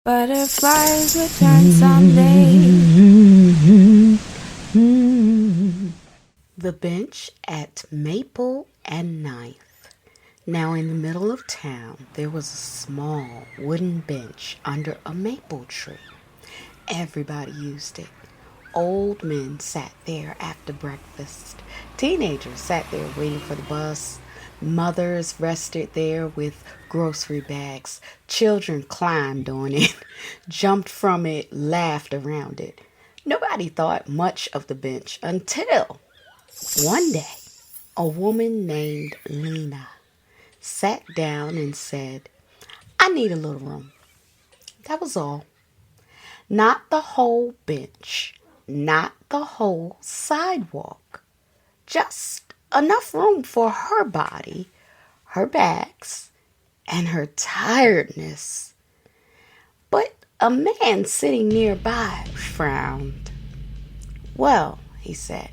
Butterflies return someday. The bench at Maple and Ninth. Now in the middle of town, there was a small wooden bench under a maple tree. Everybody used it. Old men sat there after breakfast. Teenagers sat there waiting for the bus. Mothers rested there with grocery bags. Children climbed on it, jumped from it, laughed around it. Nobody thought much of the bench until one day a woman named Lena sat down and said, "I need a little room." That was all. Not the whole bench, not the whole sidewalk. Just enough room for her body, her bags, and her tiredness. But a man sitting nearby frowned. "Well," he said,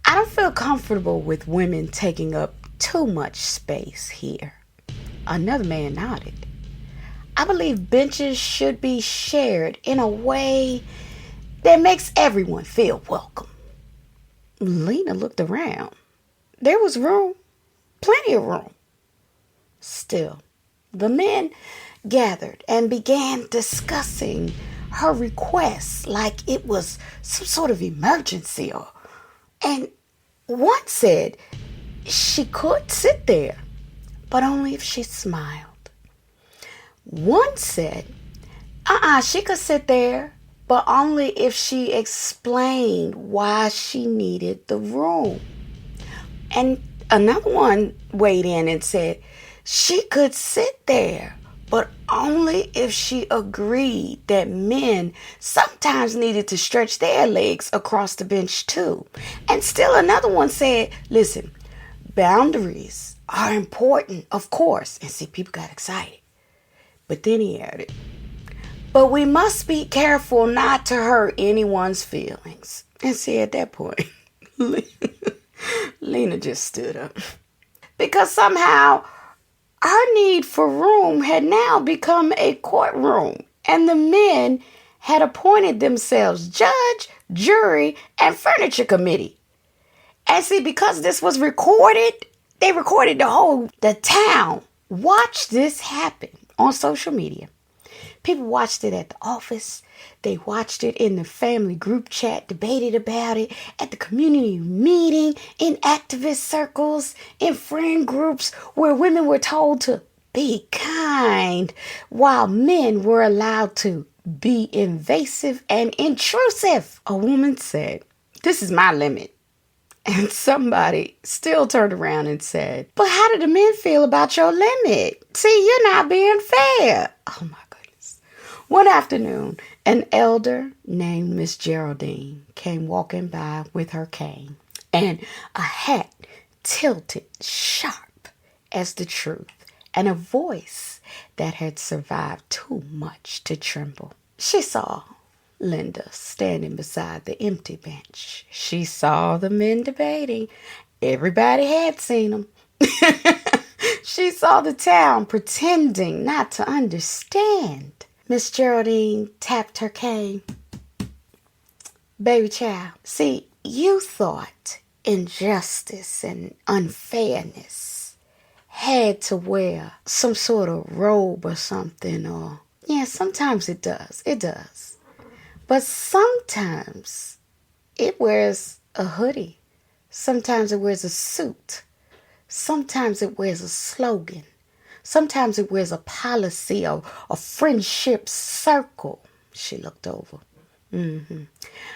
"I don't feel comfortable with women taking up too much space here." Another man nodded. "I believe benches should be shared in a way that makes everyone feel welcome." Lena looked around. There was room, plenty of room. Still, the men gathered and began discussing her request like it was some sort of emergency. And one said she could sit there, but only if she smiled. One said, she could sit there, but only if she explained why she needed the room. And another one weighed in and said she could sit there, but only if she agreed that men sometimes needed to stretch their legs across the bench too. And still another one said, "Listen, boundaries are important, of course." And see, people got excited. But then he added, "But we must be careful not to hurt anyone's feelings." And see, at that point, Lena just stood up. Because somehow her need for room had now become a courtroom. And the men had appointed themselves judge, jury, and furniture committee. And see, because this was recorded, they recorded the town watched this happen on social media. People watched it at the office. They watched it in the family group chat, debated about it at the community meeting, in activist circles, in friend groups where women were told to be kind while men were allowed to be invasive and intrusive. A woman said, "This is my limit." And somebody still turned around and said, "But how do the men feel about your limit? See, you're not being fair." Oh my goodness. One afternoon, an elder named Miss Geraldine came walking by with her cane and a hat tilted sharp as the truth and a voice that had survived too much to tremble. She saw Linda standing beside the empty bench. She saw the men debating. Everybody had seen them. She saw the town pretending not to understand. Miss Geraldine tapped her cane. "Baby child, see, you thought injustice and unfairness had to wear some sort of robe or something, or yeah, sometimes it does. It does. But sometimes it wears a hoodie. Sometimes it wears a suit. Sometimes it wears a slogan. Sometimes it wears a policy or a friendship circle." She looked over.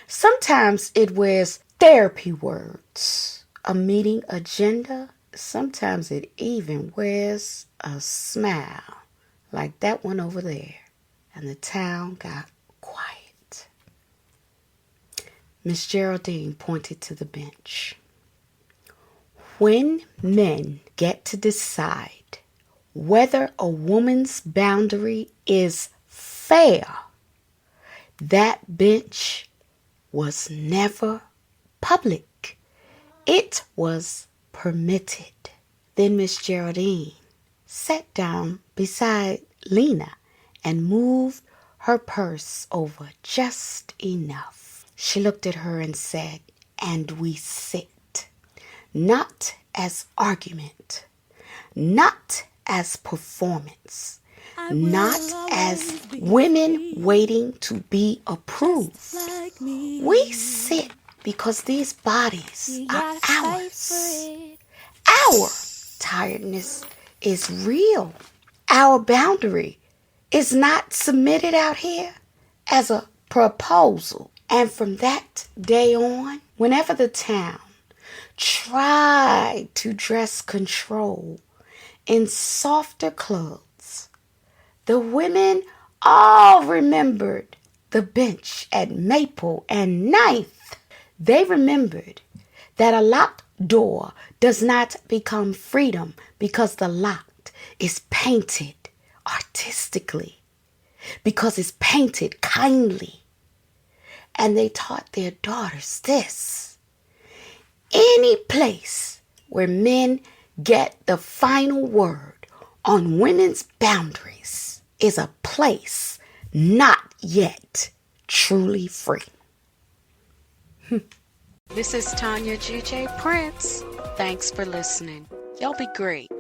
"Sometimes it wears therapy words, a meeting agenda. Sometimes it even wears a smile like that one over there." And the town got quiet. Miss Geraldine pointed to the bench. "When men get to decide whether a woman's boundary is fair, that bench was never public. It was permitted." Then Miss Geraldine sat down beside Lena and moved her purse over just enough. She looked at her and said, "And we sit, not as argument, not as performance, not as women waiting to be approved. We sit because these bodies are ours. Our tiredness is real. Our boundary is not submitted out here as a proposal." And from that day on, whenever the town tried to dress control in softer clothes, the women all remembered the bench at Maple and Ninth. They remembered that a locked door does not become freedom because the lock is painted artistically, because it's painted kindly. And they taught their daughters this: any place where men get the final word on women's boundaries is a place not yet truly free. This is Tanya G.J. Prince. Thanks for listening. Y'all be great.